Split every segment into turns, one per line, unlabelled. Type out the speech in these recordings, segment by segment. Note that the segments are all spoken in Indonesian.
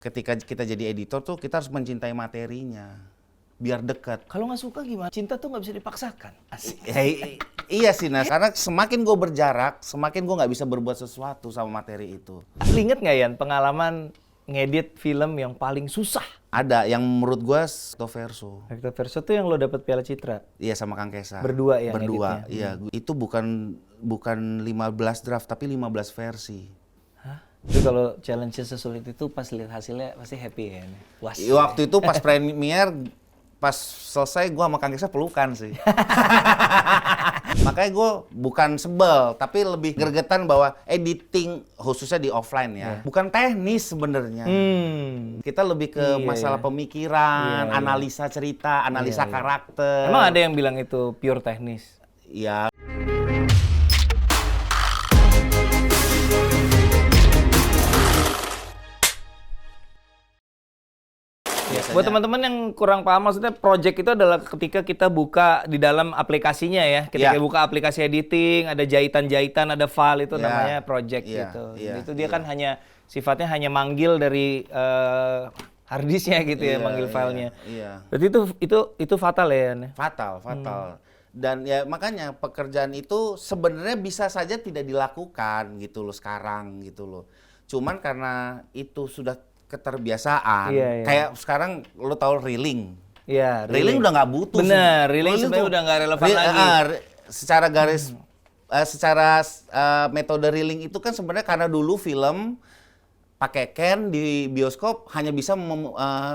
Ketika kita jadi editor tuh kita harus mencintai materinya biar dekat.
Kalau nggak suka gimana? Cinta tuh nggak bisa dipaksakan. Asik.
Iya sih Nas, karena semakin gue berjarak, semakin gue nggak bisa berbuat sesuatu sama materi itu.
Lu inget nggak Yan pengalaman ngedit film yang paling susah?
Ada yang menurut gue recto verso.
Recto verso tuh yang lo dapet Piala Citra.
Iya sama Kang Kesa.
Berdua ya
Berdua,
ngeditnya?
iya. Itu bukan 15 draft tapi 15 versi.
Hah? Tapi kalau challenge sesulit itu pas lihat hasilnya pasti happy ya? Puas.
Waktu itu pas premiere, pas selesai gue sama Kang Kesa pelukan sih. Makanya gue bukan sebel, tapi lebih gregetan bahwa editing khususnya di offline ya, bukan teknis sebenarnya. Kita lebih ke masalah pemikiran, analisa cerita, analisa karakter.
Emang ada yang bilang itu pure teknis?
Iya.
Buat teman-teman yang kurang paham, maksudnya project itu adalah ketika kita buka di dalam aplikasinya ya. Ketika buka aplikasi editing, ada jahitan-jahitan, ada file, itu namanya project gitu. Itu dia kan hanya sifatnya hanya manggil dari harddisknya gitu ya, manggil filenya. Berarti itu fatal ya?
Fatal. Dan ya makanya pekerjaan itu sebenarnya bisa saja tidak dilakukan gitu loh sekarang gitu loh. Cuman karena itu sudah keterbiasaan. Kayak sekarang lo tahu reeling.
Iya,
reeling udah nggak butuh.
Bener, reeling sebenarnya udah nggak relevan lagi.
Secara garis, secara metode reeling itu kan sebenarnya karena dulu film pakai can di bioskop hanya bisa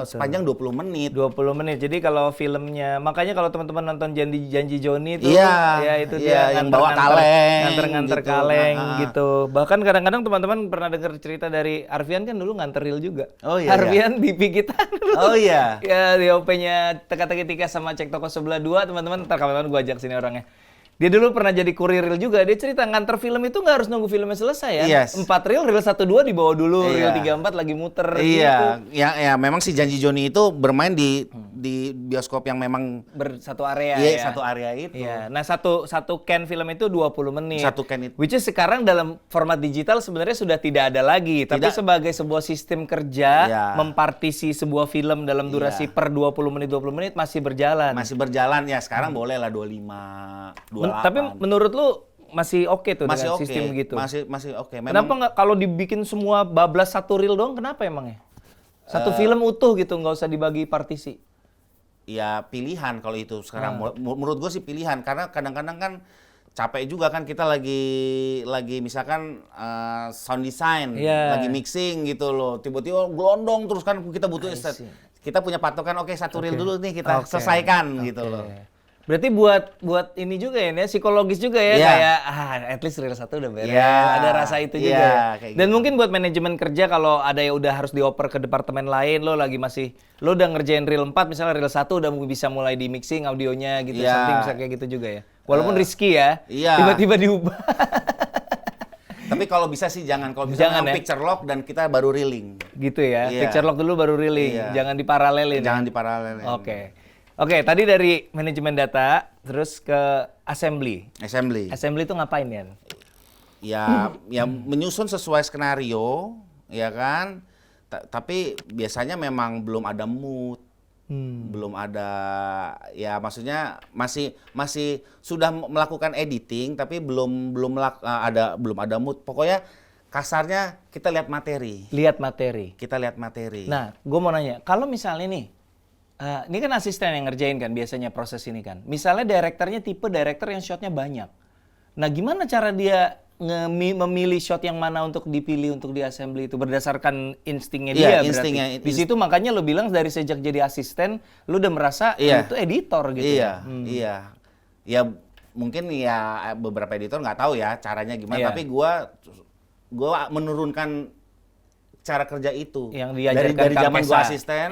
sepanjang 20 menit.
20 menit. Jadi kalau filmnya, makanya kalau teman-teman nonton Janji Joni itu ya itu dia
yang bawa kaleng,
nganter
gitu.
kaleng gitu. Bahkan kadang-kadang teman-teman pernah dengar cerita dari Arfian kan dulu nganter reel juga.
Oh iya.
Arfian DP kita dulu.
Oh iya.
Ya di OP-nya Teka-Teki Tika sama Cek Toko Sebelah 2, teman-teman ntar kapan-kapan gue ajak sini orangnya. Dia dulu pernah jadi kurir reel juga. Dia cerita nganter film itu nggak harus nunggu filmnya selesai ya. 4 reel 1-2 dibawa dulu, reel 3-4 lagi muter
iya.
gitu.
Ya memang si Janji Joni itu bermain di bioskop yang memang
bersatu area
ya.
Satu
area itu.
Iya. Nah, satu can film itu 20 menit.
Satu can itu.
Which is sekarang dalam format digital sebenarnya sudah tidak ada lagi, tapi sebagai sebuah sistem kerja mempartisi sebuah film dalam durasi per 20 menit masih berjalan.
Masih berjalan ya. Sekarang boleh lah 25
tapi menurut lu masih oke tuh
masih
dengan sistem gitu?
Masih oke.
Kenapa nggak kalau dibikin semua bablas satu reel doang, kenapa emangnya? Satu film utuh gitu, nggak usah dibagi partisi.
Ya pilihan kalau itu sekarang. Menurut gue sih pilihan. Karena kadang-kadang kan capek juga kan kita lagi misalkan sound design, lagi mixing gitu loh. Tiba-tiba gelondong terus kan kita butuh kita punya patokan, satu reel dulu nih kita selesaikan gitu loh.
Berarti buat ini juga ya, psikologis juga ya, kayak at least reel 1 udah beres. Ada rasa itu juga. Dan mungkin buat manajemen kerja kalau ada yang udah harus dioper ke departemen lain, lo udah ngerjain reel 4, misalnya reel 1 udah bisa mulai di mixing audionya gitu, something bisa kayak gitu juga ya. Walaupun risky ya, tiba-tiba diubah.
Tapi kalau bisa sih jangan, kalau bisa picture lock dan kita baru reeling.
Gitu ya, picture lock dulu baru reeling, jangan diparalelin.
Jangan diparalelin.
Oke, tadi dari manajemen data, terus ke assembly. Assembly itu ngapain ya?
Ya menyusun sesuai skenario, ya kan. Tapi biasanya memang belum ada mood, belum ada, ya maksudnya masih sudah melakukan editing, tapi belum ada mood. Pokoknya kasarnya kita lihat materi. Kita lihat materi.
Nah, gue mau nanya, kalau misalnya nih. Ini kan asisten yang ngerjain kan biasanya proses ini kan. Misalnya direkturnya tipe direktur yang shotnya banyak. Nah gimana cara dia memilih shot yang mana untuk dipilih untuk di assembly itu berdasarkan instingnya dia berarti. Di situ makanya lo bilang dari sejak jadi asisten lo udah merasa itu editor gitu.
Iya. Ya mungkin ya beberapa editor nggak tahu ya caranya gimana. Tapi gue menurunkan cara kerja itu.
Yang diajarkan
dari zaman gue asisten.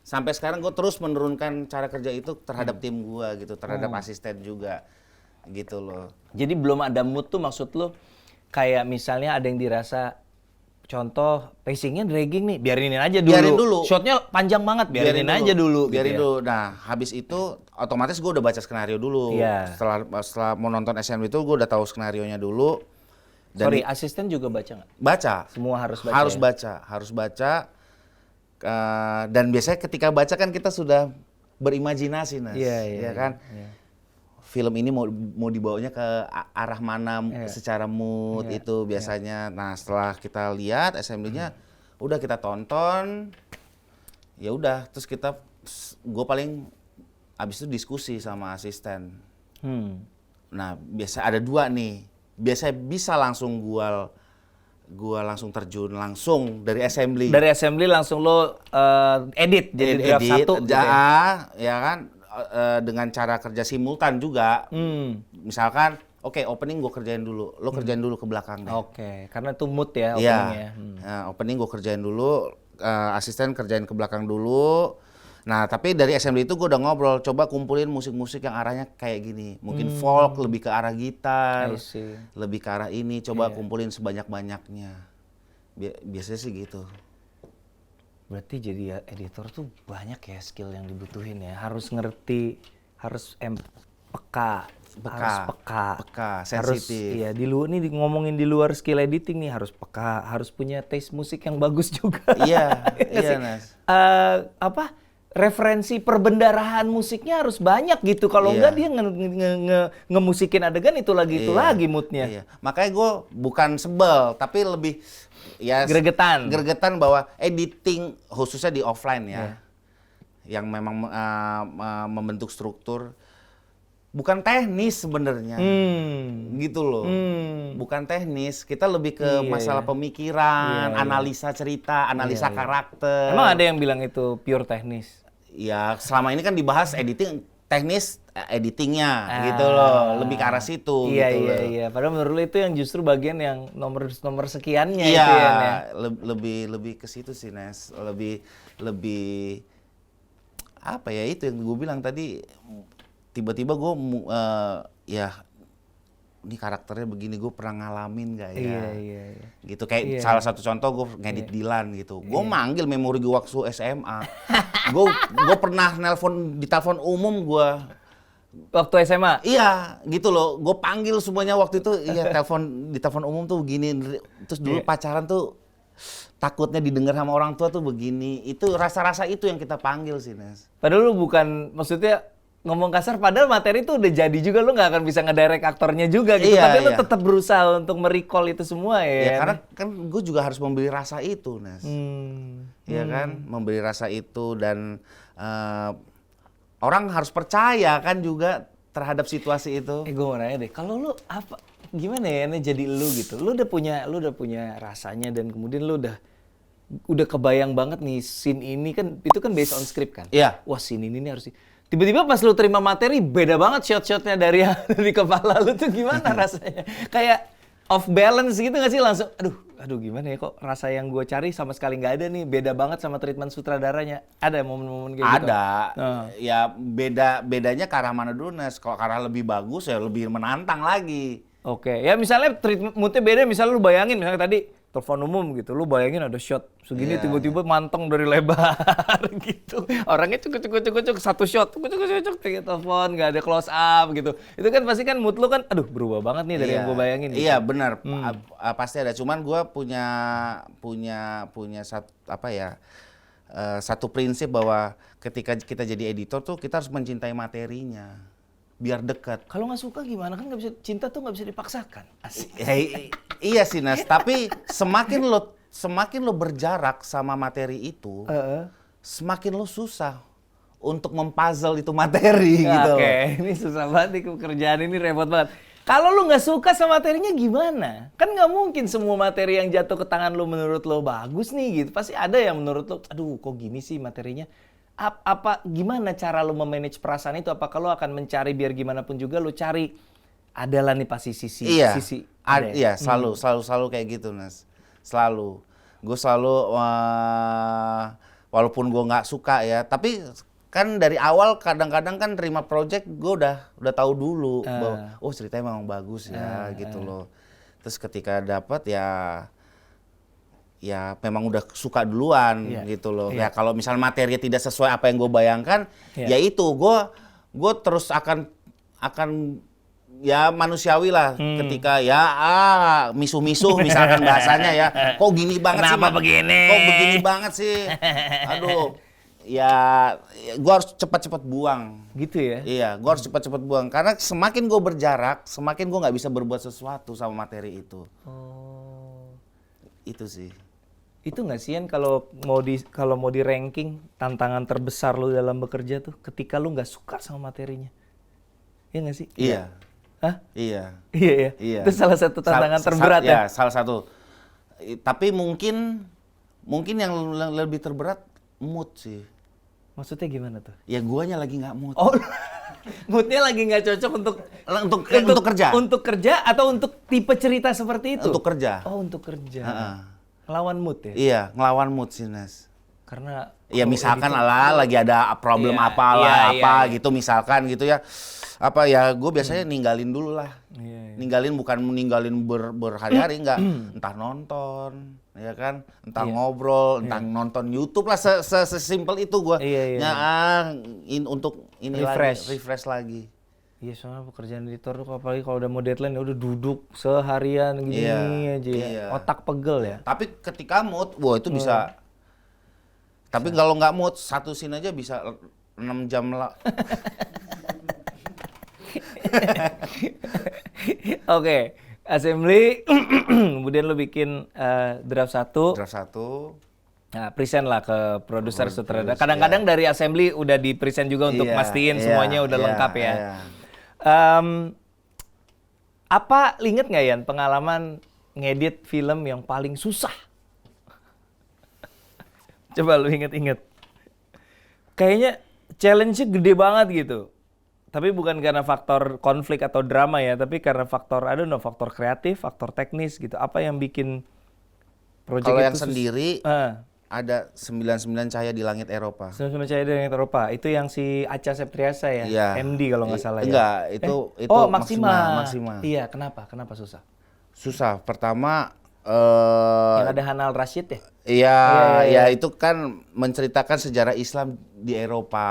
Sampai sekarang gue terus menurunkan cara kerja itu terhadap tim gue gitu, terhadap asisten juga gitu loh.
Jadi belum ada mood tuh maksud lo kayak misalnya ada yang dirasa contoh pacingnya dragging nih, biarin aja dulu.
Biarin dulu.
Shotnya panjang banget, biarin aja dulu.
Biarin dulu. Nah habis itu otomatis gue udah baca skenario dulu. Setelah mau nonton SNM itu gue udah tahu skenarionya dulu.
Dan asisten juga baca nggak?
Baca.
Semua harus baca.
Harus baca. Dan biasanya ketika baca kan kita sudah berimajinasi, Nas.
Iya,
Ya kan?
iya.
Film ini mau dibawanya ke arah mana secara mood itu biasanya. Nah, setelah kita lihat assembly-nya, udah kita tonton, ya udah, terus gue paling abis itu diskusi sama asisten. Nah, biasa ada 2 nih. Biasanya bisa langsung gua langsung terjun langsung dari assembly.
Dari assembly langsung lo edit jadi draft 1 gitu
ya kan, dengan cara kerja simultan juga. Misalkan, oke, opening gue kerjain dulu, lo kerjain dulu ke belakang deh.
Oke, karena itu mood ya
Iya,
openingnya.
opening gue kerjain dulu, asisten kerjain ke belakang dulu. Nah, tapi dari assembly itu gue udah ngobrol, coba kumpulin musik-musik yang arahnya kayak gini. Mungkin folk, lebih ke arah gitar,
I see.
lebih ke arah ini, coba kumpulin sebanyak-banyaknya. Biasanya sih gitu.
Berarti jadi editor tuh banyak ya skill yang dibutuhin ya. Harus ngerti, harus peka, harus peka,
sensitif.
Iya, ngomongin di luar skill editing nih harus peka, harus punya taste musik yang bagus juga.
Iya, iya, Nas.
Referensi perbendarahan musiknya harus banyak gitu. Kalau enggak dia ngemusikin adegan itu lagi moodnya.
Iya. Makanya gue bukan sebel, tapi lebih ya gregetan bahwa editing khususnya di offline ya, yang memang membentuk struktur bukan teknis sebenarnya, gitu loh. Bukan teknis, kita lebih ke masalah pemikiran, analisa cerita, analisa karakter.
Emang ada yang bilang itu pure teknis?
Ya selama ini kan dibahas editing teknis, editingnya gitu loh, lebih ke arah situ.
Iya,
gitu
iya,
loh.
iya. Padahal menurut lu itu yang justru bagian yang nomor sekiannya
Iya,
itu ya.
lebih ke situ sih, Nes. Lebih apa ya, itu yang gue bilang tadi, tiba-tiba gue ya ini karakternya begini, gue pernah ngalamin gak ya?
Iya.
Gitu kayak salah satu contoh gue ngedit Dilan gitu. Gue manggil memori gue waktu SMA. Gue pernah di telepon umum gue.
Waktu SMA?
Iya, gitu loh. Gue panggil semuanya waktu itu. Iya, di telepon umum tuh begini. Terus dulu pacaran tuh takutnya didengar sama orang tua tuh begini. Itu rasa-rasa itu yang kita panggil sih, Nes.
Padahal lu bukan, maksudnya ngomong kasar, padahal materi itu udah jadi juga, lu nggak akan bisa ngedirect aktornya juga gitu.
Iya,
Tapi lu
iya.
tetap berusaha untuk merecall itu semua ya.
Ya karena kan gue juga harus memberi rasa itu, Nes. Ya kan, memberi rasa itu dan orang harus percaya kan juga terhadap situasi itu.
Gue mau nanya deh, kalau lu gimana ya ini jadi lu gitu? Lu udah punya rasanya dan kemudian lu udah kebayang banget nih scene ini kan, itu kan based on script kan?
Iya.
Wah, scene ini harus tiba-tiba pas lu terima materi beda banget shot-shotnya dari kepala lu tuh gimana rasanya? Kayak off balance gitu nggak sih, langsung aduh gimana ya, kok rasa yang gue cari sama sekali nggak ada nih, beda banget sama treatment sutradaranya. Ada momen-momen kayak gitu?
Ada. Ya bedanya ke arah mana dulu, Nes. Kalau ke arah lebih bagus ya lebih menantang lagi.
Oke, ya misalnya treatment moodnya beda, misalnya lu bayangin misalnya tadi telepon umum gitu, lu bayangin ada shot segini tiba-tiba manteng dari lebar gitu. Orangnya cuk satu shot, cuk kayak telepon, nggak ada close up gitu. Itu kan pasti kan mood lu kan berubah banget nih dari yang gue bayangin gitu.
Iya, benar. Pasti ada. Cuman gue punya satu prinsip bahwa ketika kita jadi editor tuh kita harus mencintai materinya biar dekat.
Kalau nggak suka gimana, kan nggak bisa, cinta tuh nggak bisa dipaksakan. Asik.
Iya sih, Nas. Tapi semakin lo berjarak sama materi itu, semakin lo susah untuk mempuzzle itu materi gitu.
Oke, ini susah banget nih pekerjaan ini, repot banget. Kalau lu nggak suka sama materinya gimana? Kan nggak mungkin semua materi yang jatuh ke tangan lu menurut lo bagus nih gitu. Pasti ada yang menurut lo, aduh kok gini sih materinya. Gimana cara lo memanage perasaan itu? Apakah lo akan mencari biar gimana pun juga lo cari adalah nih pasti sisi.
Iya, selalu kayak gitu, Nas. Selalu. Gue selalu walaupun gue nggak suka ya, tapi kan dari awal kadang-kadang kan terima project gue udah tahu dulu bahwa ceritanya memang bagus ya gitu loh. Terus ketika dapat ya memang udah suka duluan gitu loh. Ya kalau misal materinya tidak sesuai apa yang gue bayangkan, ya itu gue terus akan ya manusiawi lah ketika ya misuh-misuh misalkan bahasanya ya. Kok gini banget sih?
Kenapa begini?
Kok begini banget sih? Aduh. Ya gua harus cepat-cepat buang.
Gitu ya?
Iya, gua harus cepat-cepat buang karena semakin gua berjarak, semakin gua nggak bisa berbuat sesuatu sama materi itu.
Oh.
Itu sih.
Itu nggak sih Yan, kalau mau di ranking tantangan terbesar lu dalam bekerja tuh ketika lu nggak suka sama materinya. Iya nggak sih?
Iya.
Hah?
Iya.
Iya ya.
Iya.
Itu salah satu tantangan terberat ya.
Ya, salah satu. Tapi mungkin yang lebih terberat mood sih.
Maksudnya gimana tuh?
Ya guanya lagi nggak mood.
Oh, moodnya lagi nggak cocok untuk
kerja.
Untuk kerja atau untuk tipe cerita seperti itu?
Untuk kerja.
Oh, untuk kerja.
Heeh.
Ngelawan mood ya?
Iya, ngelawan mood sih, Nes.
Karena
Ya misalkan lagi ada problem gitu misalkan gitu ya. Apa ya gue biasanya ninggalin dulu lah.
Iya.
Ninggalin bukan meninggalin berhari-hari enggak. Entah nonton, ya kan? Entah ngobrol, entah nonton YouTube lah sesimpel itu gue.
Iya.
Untuk ini refresh lagi.
Iya, soalnya pekerjaan editor tuh apalagi kalau udah mau deadline ya udah duduk seharian gini aja ya.
Iya.
Otak pegel ya.
Tapi ketika mood, wah itu bisa. Tapi kalau nggak mood, satu scene aja bisa 6 jam lah.
Oke, assembly, kemudian lu bikin draft 1.
Draft 1.
Nah, present lah ke produser sutradara. Kadang-kadang dari assembly udah di present juga untuk mastiin semuanya udah lengkap ya.
Iya.
Apa inget nggak Yan pengalaman ngedit film yang paling susah? Coba lu inget-inget. Kayaknya challenge-nya gede banget gitu. Tapi bukan karena faktor konflik atau drama ya, tapi karena faktor faktor kreatif, faktor teknis gitu. Apa yang bikin project
kalau
itu
yang sendiri ada 99 Cahaya di Langit Eropa.
99 Cahaya di Langit Eropa. Itu yang si Acha Septriasa ya,
Iya.
MD kalau nggak salah ya.
Enggak, itu
Maxima.
Maxima.
Iya, kenapa? Kenapa susah?
Susah. Pertama
Yang ada Hanal Rashid ya?
ya itu kan menceritakan sejarah Islam di Eropa,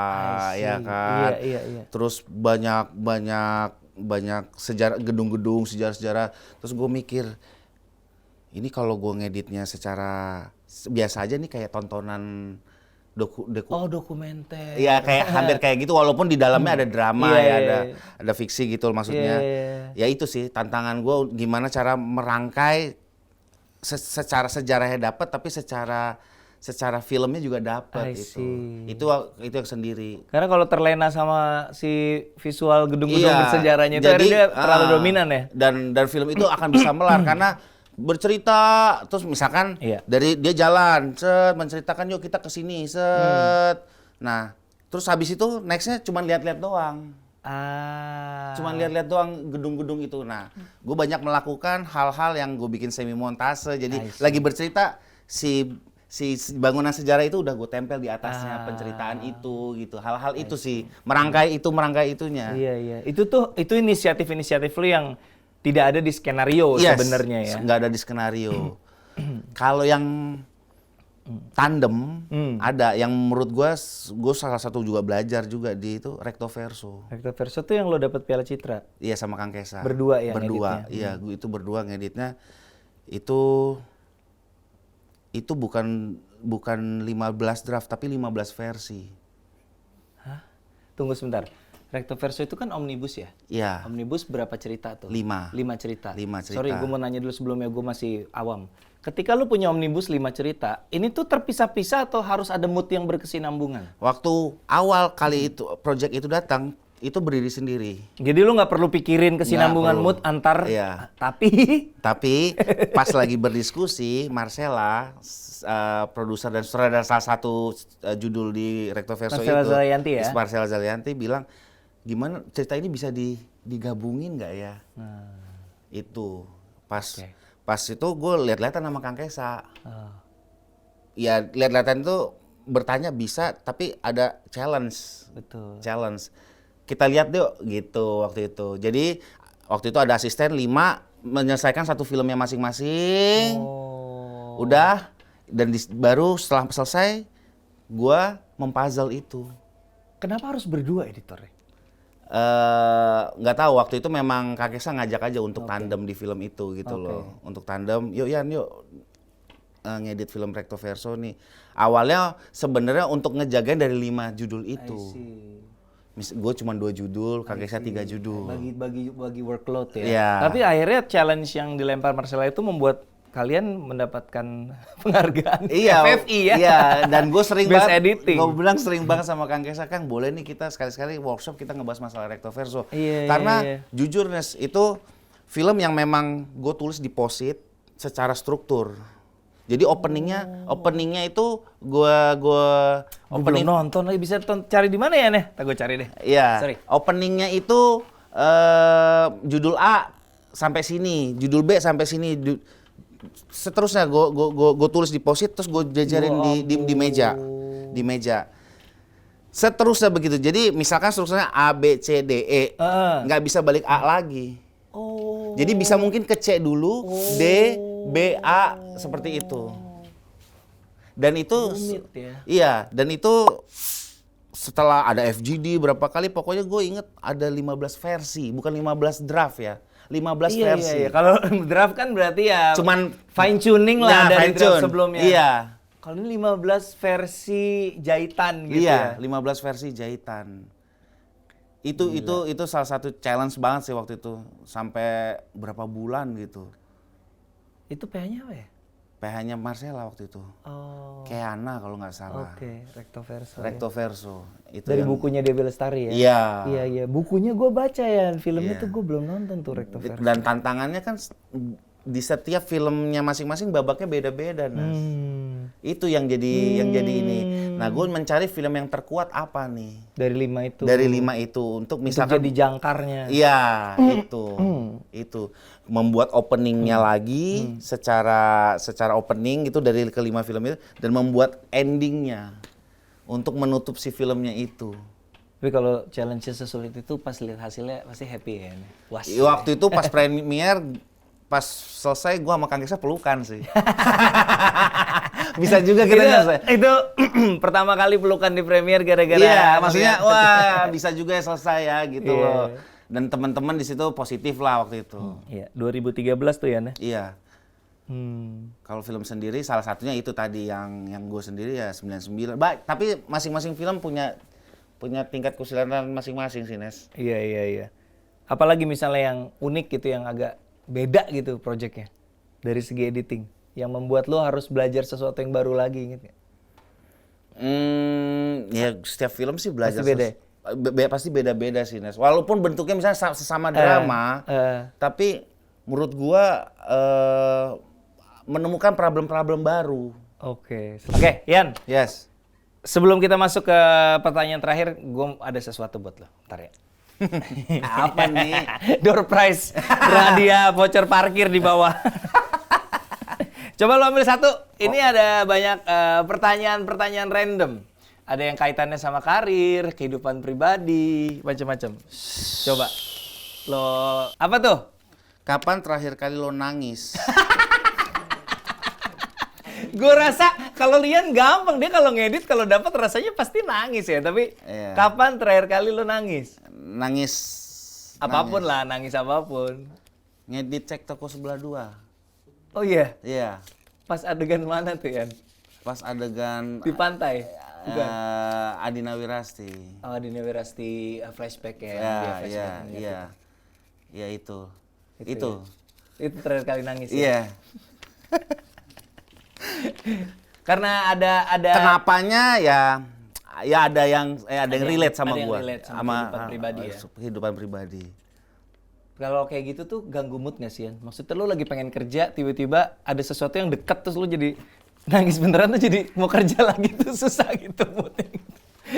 ya kan.
Iya.
Terus banyak sejarah gedung-gedung, sejarah-sejarah. Terus gue mikir, ini kalau gue ngeditnya secara biasa aja nih kayak tontonan
dokumenter.
Iya, kayak hampir kayak gitu walaupun di dalamnya ada drama ada fiksi gitu maksudnya. Ya itu sih tantangan gue gimana cara merangkai secara sejarahnya dapat tapi secara filmnya juga dapat itu. Itu yang sendiri.
Karena kalau terlena sama si visual gedung-gedung bersejarahnya itu dia terlalu dominan ya.
Dan film itu akan bisa melar karena bercerita terus misalkan dari dia jalan, menceritakan yuk kita ke sini, Nah, terus habis itu nextnya cuma lihat-lihat doang. Cuman lihat-lihat doang gedung-gedung itu. Nah, gue banyak melakukan hal-hal yang gue bikin semi montase. Jadi lagi bercerita si bangunan sejarah itu udah gue tempel di atasnya penceritaan itu gitu. Hal-hal itu sih merangkai itunya.
Iya. Itu inisiatif lu yang tidak ada di skenario sebenarnya ya.
Nggak ada di skenario. Kalau yang tandem ada yang menurut gue salah satu juga belajar juga di itu Recto Verso.
Recto Verso tuh yang lo dapat Piala Citra.
Iya sama Kang Kesa.
Berdua ya
ngeditnya. Iya, itu berdua ngeditnya. Itu bukan 15 draft tapi 15 versi.
Hah? Tunggu sebentar. Recto Verso itu kan omnibus ya?
Iya.
Omnibus berapa cerita tuh?
5
cerita.
cerita.
Sorry, gue mau nanya dulu sebelumnya, gue masih awam. Ketika lu punya omnibus 5 cerita, ini tuh terpisah-pisah atau harus ada mood yang berkesinambungan?
Waktu awal kali itu project itu datang, itu berdiri sendiri.
Jadi lu nggak perlu pikirin kesinambungan mood antar, tapi
pas lagi berdiskusi, Marcella, produser dan sutradara salah satu judul di Recto Verso
Marcella Zalianty ya?
Marcella Zalianty bilang, gimana cerita ini bisa digabungin nggak ya? Itu pas itu gue lihat-lihatan sama Kang Kesa. Ya lihat-lihatan itu bertanya bisa, tapi ada challenge.
Betul.
Challenge. Kita lihat yuk gitu waktu itu. Jadi waktu itu ada asisten 5 menyelesaikan satu filmnya masing-masing. Udah dan baru setelah selesai gue mempuzzle itu.
Kenapa harus berdua editornya?
nggak tahu waktu itu memang Kak Kesa ngajak aja untuk tandem di film itu gitu loh. Untuk tandem, yuk Yan, yuk ngedit film Recto Verso nih. Awalnya sebenarnya untuk ngejagain dari 5 judul itu. Gue cuma 2 judul, Kak Kesa 3 judul.
Bagi workload ya.
Iya.
Tapi akhirnya challenge yang dilempar Marcella itu membuat kalian mendapatkan penghargaan FFI ya.
Iya, dan gue sering
Best
banget,
editing.
gue bilang sering banget sama Kang Kesa, Kang boleh nih kita sekali-sekali workshop kita ngebahas masalah Recto Verso. Karena jujur Nes, itu film yang memang gue tulis di post-it secara struktur. Jadi openingnya itu gue
belum nonton lagi, bisa cari di mana ya Nih? Gue cari deh.
Iya.
Sorry.
Openingnya itu judul A sampai sini, judul B sampai sini. Seterusnya gue tulis di post-it terus gue jajarin di meja. Seterusnya begitu. Jadi misalkan strukturnya A B C D E, nggak bisa balik A lagi. Jadi bisa mungkin ke C dulu, D B A seperti itu. Dan itu iya, dan itu setelah ada FGD berapa kali, pokoknya gue inget ada 15 versi, bukan 15 draft ya. 15 versi.
Iya. Kalau draft kan berarti ya
cuman
fine tuning lah dari draft sebelumnya.
Iya.
Kalau ini 15 versi jahitan gitu
ya.
ya.
15 versi jahitan. Itu salah satu challenge banget sih waktu itu. Sampai berapa bulan gitu.
Itu PH-nya apa ya?
PH-nya Marcella waktu itu. Keana kalau nggak salah.
Oke, Recto Verso.
Recto Verso. Itu
dari bukunya Dewi Lestari ya?
Iya.
Iya. Bukunya gue baca ya, filmnya tuh gue belum nonton tuh Recto Verso.
Dan tantangannya kan di setiap filmnya masing-masing babaknya beda-beda, Nas. Itu yang jadi ini. Nah, gue mencari film yang terkuat apa nih?
Dari 5 itu.
Dari 5 itu untuk misalkan
jadi jangkarnya.
Iya, itu membuat openingnya lagi secara opening itu dari kelima film itu dan membuat endingnya untuk menutup si filmnya itu.
Tapi kalau challenge sesulit itu pas lihat hasilnya pasti happy ya. Puas.
Waktu itu pas premiere pas selesai gua sama Kang Kesa pelukan sih. Bisa juga kita selesai.
Itu pertama kali pelukan di premiere gara-gara.
Iya, maksudnya wah bisa juga ya selesai ya gitu loh. Dan teman-teman di situ positif lah waktu itu.
Iya, 2013 tuh ya, Nah.
Iya. Kalau film sendiri salah satunya itu tadi yang gue sendiri ya 99. Tapi masing-masing film punya tingkat kesulitan masing-masing sih, Nes.
Iya. Apalagi misalnya yang unik gitu, yang agak beda gitu projectnya dari segi editing, yang membuat lo harus belajar sesuatu yang baru lagi, inget gak?
Ya setiap film sih belajar
pasti beda.
Pasti beda-beda sih, Nes. Walaupun bentuknya misalnya sesama drama, tapi menurut gua menemukan problem-problem baru.
Oke, Yan.
Yes.
Sebelum kita masuk ke pertanyaan terakhir, gua ada sesuatu buat lo. Ntar ya.
Apa nih?
Door prize, hadiah voucher parkir di bawah. Coba lo ambil satu. Ini ada banyak pertanyaan-pertanyaan random. Ada yang kaitannya sama karir, kehidupan pribadi, macam-macam. Coba. Lo apa tuh?
Kapan terakhir kali lo nangis?
Gue rasa kalau Lian gampang, dia kalau ngedit kalau dapat rasanya pasti nangis ya. Tapi kapan terakhir kali lo nangis?
Nangis.
Apapun lah, nangis apapun.
Ngedit Cek Toko Sebelah 2.
Oh iya?
Iya.
Pas adegan mana tuh, Yan?
Pas adegan
di pantai.
Adina Wirasti.
Oh, Adina Wirasti flashback ya.
Iya itu.
Itu terakhir kali nangis.
Iya.
Karena ada
kenapanya ya ada yang relate sama gua.
Sama kehidupan pribadi ya.
Kehidupan pribadi.
Kalau kayak gitu tuh ganggu mood nggak sih, Yan? Maksudnya lu lagi pengen kerja, tiba-tiba ada sesuatu yang dekat terus lu jadi nangis beneran tuh, jadi mau kerja lagi tuh susah gitu moodnya.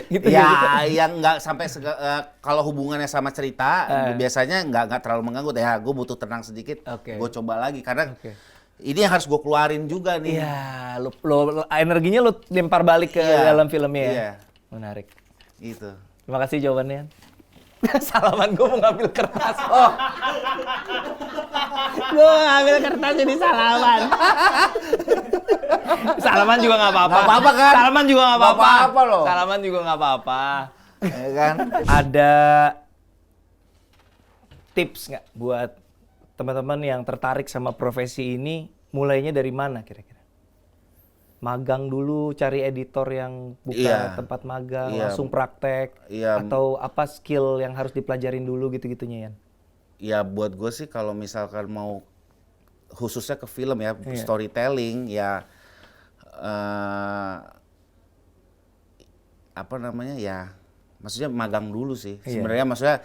Gitu,
ya, yang nggak sampai kalau hubungannya sama cerita biasanya nggak terlalu mengganggu. Ya, gue butuh tenang sedikit. Gue coba lagi karena ini yang harus gue keluarin juga nih.
Iya, lo energinya lo lempar balik ke dalam filmnya ya.
Iya.
Menarik.
Itu.
Terima kasih jawabannya. Salaman gue mau ngambil kertas. Oh. Gue ngambil kertas jadi salaman. Salaman juga nggak apa-apa.
Nggak apa-apa kan?
Salaman juga nggak apa-apa.
Nggak apa-apa loh.
Salaman juga nggak apa-apa.
Ya kan?
Ada tips nggak buat teman-teman yang tertarik sama profesi ini, mulainya dari mana kira-kira? Magang dulu, cari editor yang buka tempat magang, langsung praktek, atau apa skill yang harus dipelajarin dulu gitu-gitunya, Yan?
Ya buat gue sih kalau misalkan mau khususnya ke film ya, storytelling ya, apa namanya ya, maksudnya magang dulu sih. Sebenarnya maksudnya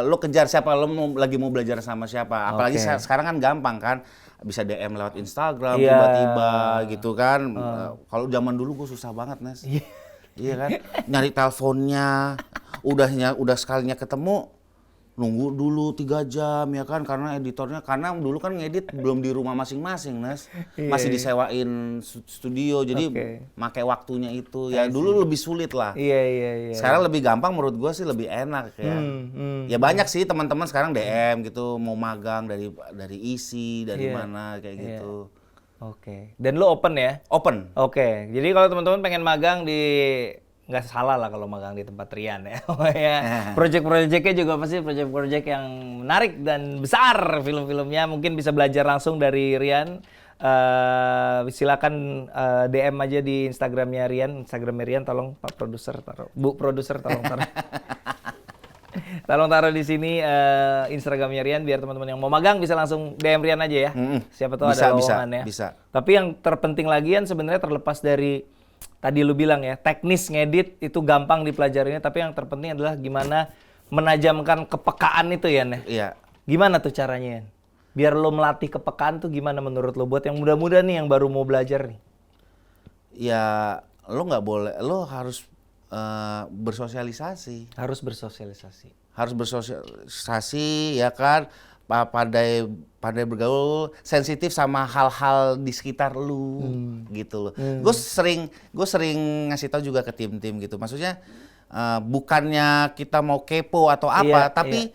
lo kejar siapa, lo lagi mau belajar sama siapa. Apalagi sekarang kan gampang kan, bisa DM lewat Instagram tiba-tiba gitu kan. Kalau zaman dulu gue susah banget, Nes. Iya kan, nyari teleponnya, udah sekalinya ketemu, nunggu dulu 3 jam ya kan, karena editornya, karena dulu kan ngedit belum di rumah masing-masing, Nes. Masih disewain studio, jadi pakai waktunya itu. Ya dulu lebih sulit lah.
Iya.
Sekarang lebih gampang, menurut gue sih lebih enak ya. Ya banyak sih teman-teman sekarang DM gitu, mau magang dari isi, dari mana kayak gitu.
Dan lu open ya?
Open.
Jadi kalau teman-teman pengen magang di, nggak salah lah kalau magang di tempat Rian ya. Project-projectnya juga pasti project-project yang menarik dan besar film-filmnya. Mungkin bisa belajar langsung dari Rian. Silakan DM aja di Instagramnya Rian. Instagramnya Rian, tolong Pak Produser taruh. Bu Produser tolong taruh. Tolong taruh di sini Instagramnya Rian, biar teman-teman yang mau magang bisa langsung DM Rian aja ya. Siapa tahu ada lowongan ya.
Bisa.
Tapi yang terpenting lagi kan sebenarnya terlepas dari tadi lu bilang ya, teknis ngedit itu gampang dipelajarinya, tapi yang terpenting adalah gimana menajamkan kepekaan itu ya, Nek.
Iya.
Gimana tuh caranya, Yan? Biar lo melatih kepekaan tuh gimana menurut lo, buat yang muda-muda nih yang baru mau belajar nih?
Ya, lo nggak boleh, lo harus bersosialisasi.
Harus bersosialisasi.
Harus bersosialisasi ya kan, pandai bergaul, sensitif sama hal-hal di sekitar lu gitu loh. Gue sering ngasih tahu juga ke tim-tim gitu. Maksudnya bukannya kita mau kepo atau apa, tapi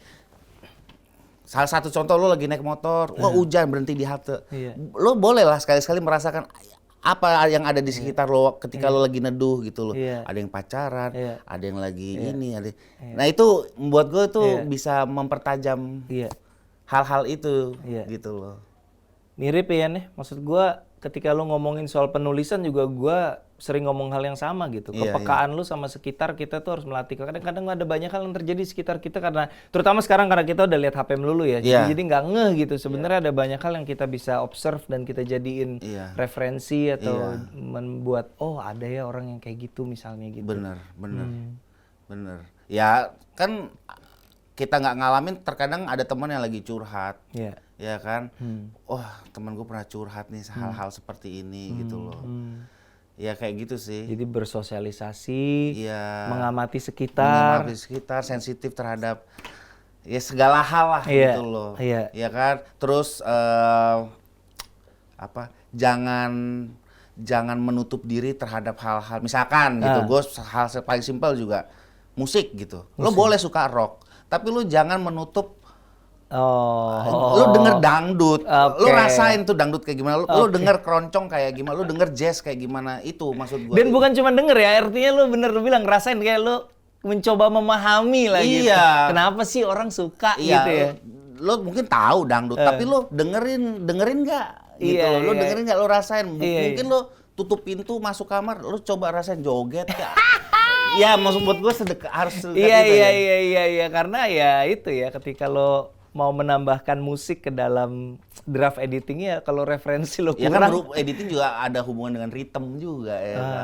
salah satu contoh, lo lagi naik motor, wah hujan, berhenti di halte. Lo boleh lah sekali-sekali merasakan apa yang ada di sekitar lo ketika lo lagi neduh gitu loh. Ada yang pacaran, ada yang lagi ini, ada. Nah itu membuat gue tuh bisa mempertajam hal-hal itu gitu loh.
Mirip ya nih, maksud gue ketika lu ngomongin soal penulisan juga gue sering ngomong hal yang sama gitu. Kepekaan lu sama sekitar kita tuh harus melatih. Kadang-kadang ada banyak hal yang terjadi di sekitar kita karena, terutama sekarang karena kita udah lihat HP melulu ya. Jadi nggak ngeh gitu. Sebenarnya ada banyak hal yang kita bisa observe dan kita jadiin referensi atau membuat, oh ada ya orang yang kayak gitu misalnya gitu.
Bener. Ya kan kita nggak ngalamin, terkadang ada teman yang lagi curhat, ya kan, teman gue pernah curhat nih hal-hal seperti ini gitu loh, ya kayak gitu sih.
Jadi bersosialisasi, mengamati sekitar,
sensitif terhadap ya segala hal lah gitu loh, ya kan. Terus jangan menutup diri terhadap hal-hal, misalkan gitu, gue hal paling simpel juga musik gitu, lo boleh suka rock, tapi lu jangan menutup. Lu denger dangdut, lu rasain tuh dangdut kayak gimana, lu denger keroncong kayak gimana, lu denger jazz kayak gimana, itu maksud gua.
Dan bukan cuma denger ya, artinya lu bener bilang rasain, kayak lu mencoba memahami lah gitu. Kenapa sih orang suka gitu ya?
Lu mungkin tahu dangdut, tapi lu dengerin nggak? Gitu, lu dengerin nggak, lu rasain. Mungkin lu tutup pintu, masuk kamar, lu coba rasain joget ya. Ya, maksud buat gue harus sedekat itu.
Iya, karena ya itu ya, ketika lo mau menambahkan musik ke dalam draft editingnya, kalau referensi lo kurang.
Ya kan editing juga ada hubungan dengan ritme juga ya kan.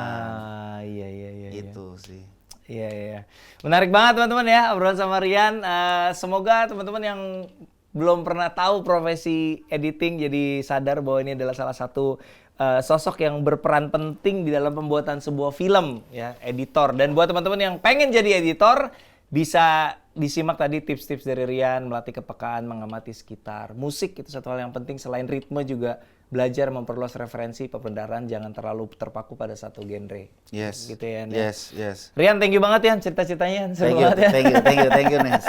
Iya.
Itu sih.
Iya. Menarik banget teman-teman ya, obrolan sama Rian. Semoga teman-teman yang belum pernah tahu profesi editing jadi sadar bahwa ini adalah salah satu sosok yang berperan penting di dalam pembuatan sebuah film ya, editor. Dan buat teman-teman yang pengen jadi editor, bisa disimak tadi tips-tips dari Rian, melatih kepekaan, mengamati sekitar. Musik itu satu hal yang penting, selain ritme juga belajar memperluas referensi pembenaran, jangan terlalu terpaku pada satu genre.
Yes.
Gitu ya.
Yes.
Rian, thank you banget ya cerita-ceritanya. Seru banget ya.
Thank you, Nes.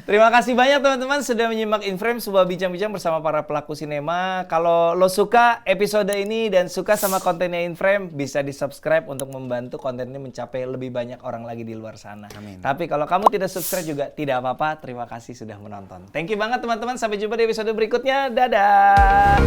Terima kasih banyak teman-teman sudah menyimak In Frame, sebuah bincang-bincang bersama para pelaku sinema. Kalau lo suka episode ini dan suka sama kontennya In Frame, bisa di-subscribe untuk membantu konten ini mencapai lebih banyak orang lagi di luar sana.
Amin.
Tapi kalau kamu tidak subscribe juga tidak apa-apa. Terima kasih sudah menonton. Thank you banget teman-teman. Sampai jumpa di episode berikutnya. Dadah.